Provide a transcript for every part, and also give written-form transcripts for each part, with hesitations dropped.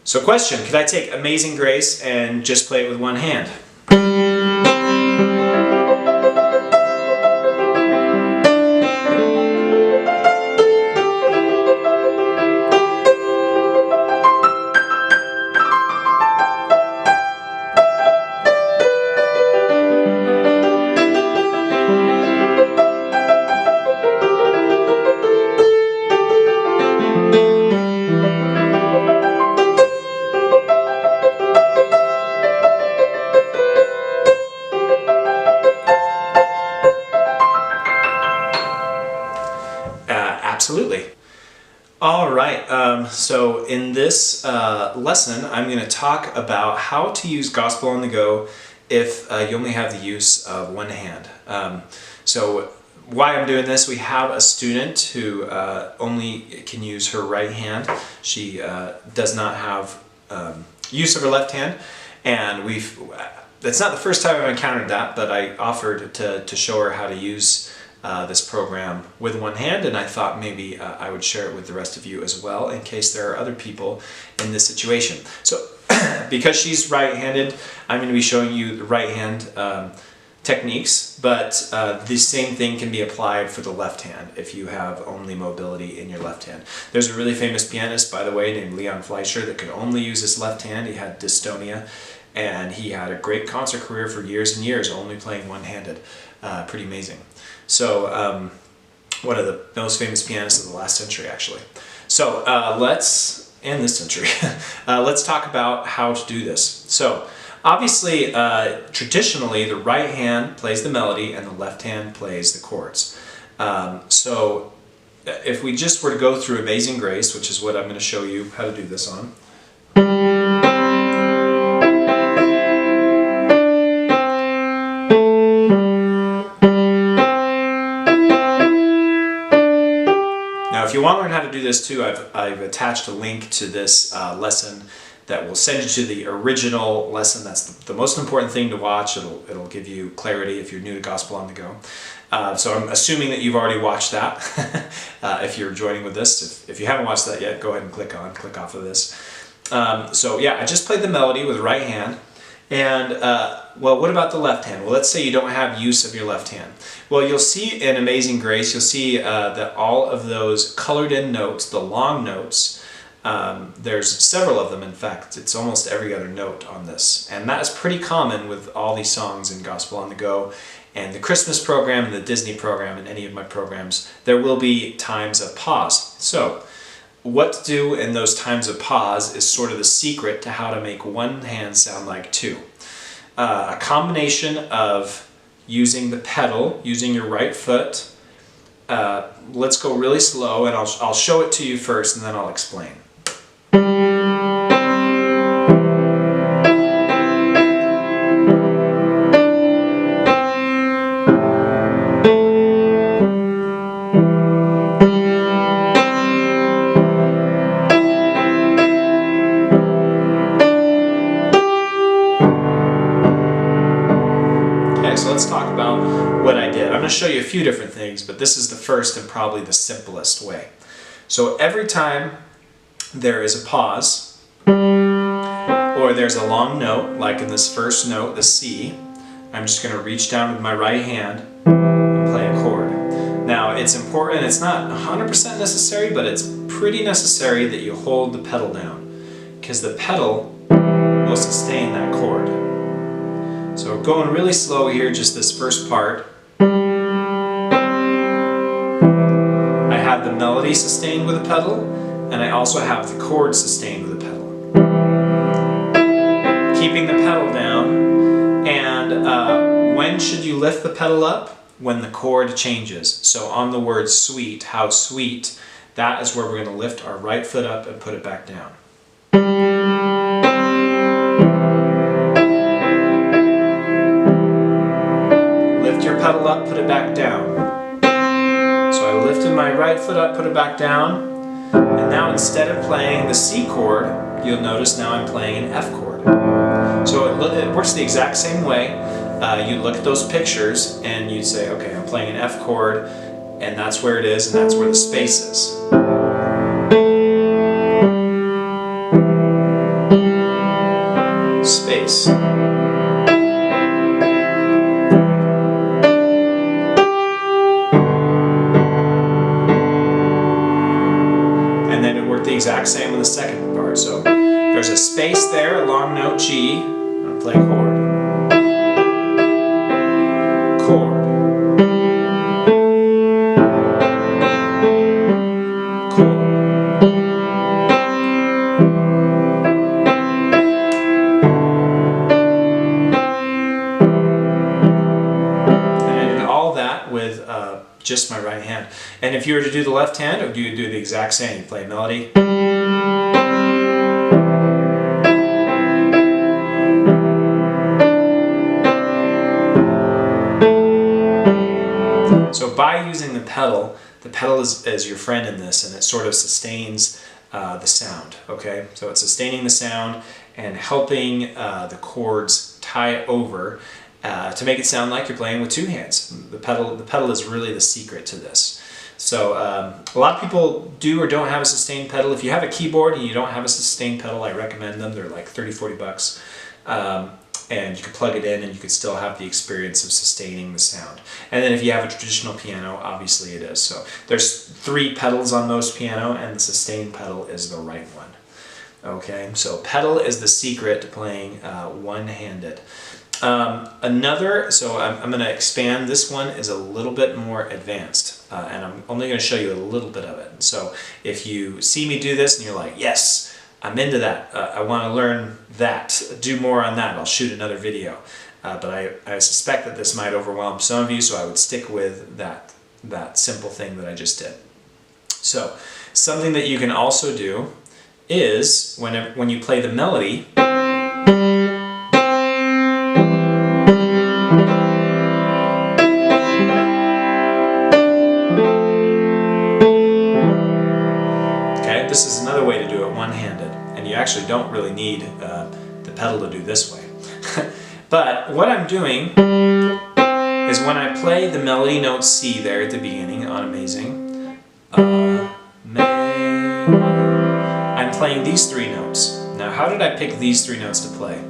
So question, could I take Amazing Grace and just play it with one hand? Absolutely. All right, so in this lesson, I'm going to talk about how to use Gospel on the Go if you only have the use of one hand. So why I'm doing this, we have a student who only can use her right hand. She does not have use of her left hand, and it's not the first time I've encountered that, but I offered to show her how to use this program with one hand, and I thought maybe I would share it with the rest of you as well in case there are other people in this situation. So because she's right-handed, I'm going to be showing you the right hand techniques, but the same thing can be applied for the left hand if you have only mobility in your left hand. There's a really famous pianist, by the way, named Leon Fleischer that could only use his left hand. He had dystonia, and he had a great concert career for years and years, only playing one-handed. Pretty amazing. So one of the most famous pianists of the last century, actually. So and this century, let's talk about how to do this. So obviously, traditionally, the right hand plays the melody and the left hand plays the chords. So if we just were to go through Amazing Grace, which is what I'm going to show you how to do this on. Now, if you want to learn how to do this too, I've attached a link to this lesson that will send you to the original lesson. That's the most important thing to watch. It'll give you clarity if you're new to Gospel on the Go. So I'm assuming that you've already watched that. If you're joining with this, if you haven't watched that yet, go ahead and click off of this. So yeah, I just played the melody with the right hand. And well, what about the left hand? Well, let's say you don't have use of your left hand. Well, you'll see in Amazing Grace, you'll see that all of those colored in notes, the long notes, there's several of them. In fact, it's almost every other note on this. And that is pretty common with all these songs in Gospel on the Go and the Christmas program and the Disney program and any of my programs. There will be times of pause. So what to do in those times of pause is sort of the secret to how to make one hand sound like two. A combination of using the pedal, using your right foot. Let's go really slow, and I'll show it to you first, and then I'll explain. So let's talk about what I did. I'm going to show you a few different things, but this is the first and probably the simplest way. So every time there is a pause, or there's a long note, like in this first note, the C, I'm just going to reach down with my right hand and play a chord. Now it's important, it's not 100% necessary, but it's pretty necessary that you hold the pedal down, because the pedal will sustain that chord. So we're going really slow here, just this first part. I have the melody sustained with the pedal, and I also have the chord sustained with the pedal. Keeping the pedal down, and when should you lift the pedal up? When the chord changes. So on the word sweet, how sweet, that is where we're going to lift our right foot up and put it back down. Pedal up, put it back down. So I lifted my right foot up, put it back down, and now instead of playing the C chord, you'll notice now I'm playing an F chord. So it works the exact same way. You look at those pictures and you'd say, okay, I'm playing an F chord, and that's where it is, and that's where the space is. exact same with the second part. So there's a space there, a long note G. I'm going to play chord. Chord. Chord. And I did all that with just my right hand. And if you were to do the left hand, you would do the exact same. You play melody. So by using the pedal is your friend in this, and it sort of sustains the sound, okay? So it's sustaining the sound and helping the chords tie over to make it sound like you're playing with two hands. The pedal is really the secret to this. So a lot of people do or don't have a sustained pedal. If you have a keyboard and you don't have a sustained pedal, I recommend them. They're like 30, 40 bucks. And you can plug it in and you can still have the experience of sustaining the sound. And then if you have a traditional piano, obviously it is. So there's 3 pedals on most piano, and the sustain pedal is the right one. Okay, so pedal is the secret to playing one-handed. So I'm going to expand. This one is a little bit more advanced, and I'm only going to show you a little bit of it. So if you see me do this and you're like, yes, I'm into that, I want to learn that, do more on that, I'll shoot another video. But I suspect that this might overwhelm some of you, so I would stick with that simple thing that I just did. So something that you can also do is when you play the melody, okay, this is another way to do it one-handed, and you actually don't really need the pedal to do this way. But what I'm doing is when I play the melody note C there at the beginning on Amazing, I'm playing these 3 notes. Now, how did I pick these 3 notes to play?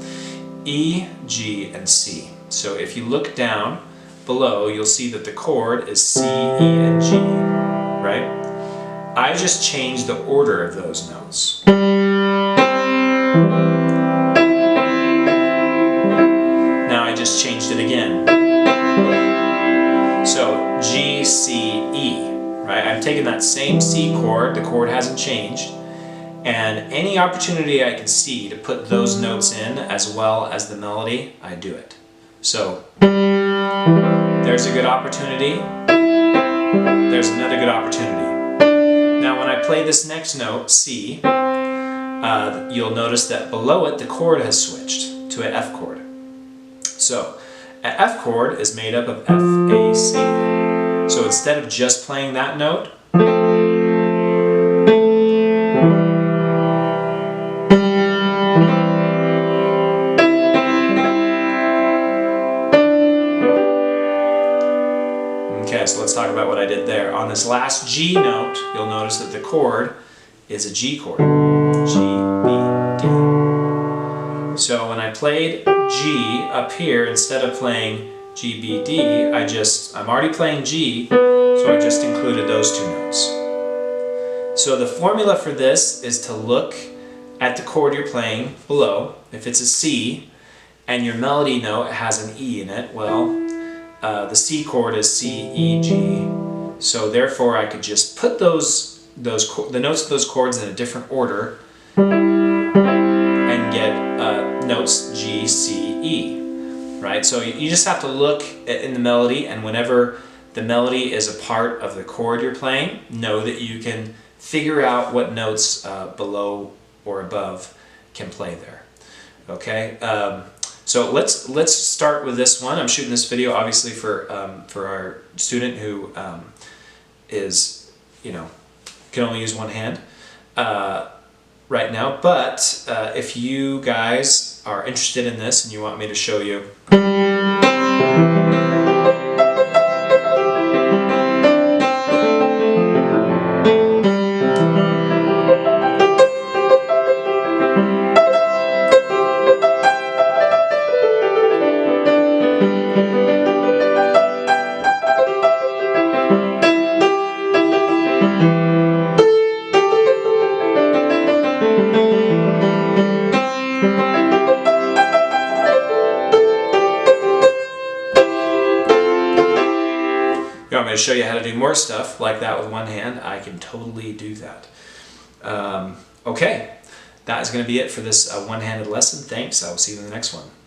E, G, and C. So if you look down below, you'll see that the chord is C, E, and G, right? I just changed the order of those notes. Now I just changed it again. So G, C, E, right? I'm taking that same C chord, the chord hasn't changed, and any opportunity I can see to put those notes in as well as the melody, I do it. So there's a good opportunity, there's another good opportunity. Now when I play this next note, C, you'll notice that below it the chord has switched to an F chord. So an F chord is made up of F, A, C. So instead of just playing that note, okay, so let's talk about what I did there. On this last G note, you'll notice that the chord is a G chord. G, B, D. So when I played G up here, instead of playing G, B, D, I'm already playing G, so I just included those 2 notes. So the formula for this is to look at the chord you're playing below. If it's a C, and your melody note has an E in it, well, the C chord is C, E, G, so therefore I could just put the notes of those chords in a different order and get notes G, C, E, right? So you just have to look in the melody, and whenever the melody is a part of the chord you're playing, know that you can figure out what notes below or above can play there, okay? So let's start with this one. I'm shooting this video obviously for our student who is, can only use one hand right now. But if you guys are interested in this and you want me to show you, to show you how to do more stuff like that with one hand, I can totally do that. Okay, that is going to be it for this one-handed lesson. Thanks. I will see you in the next one.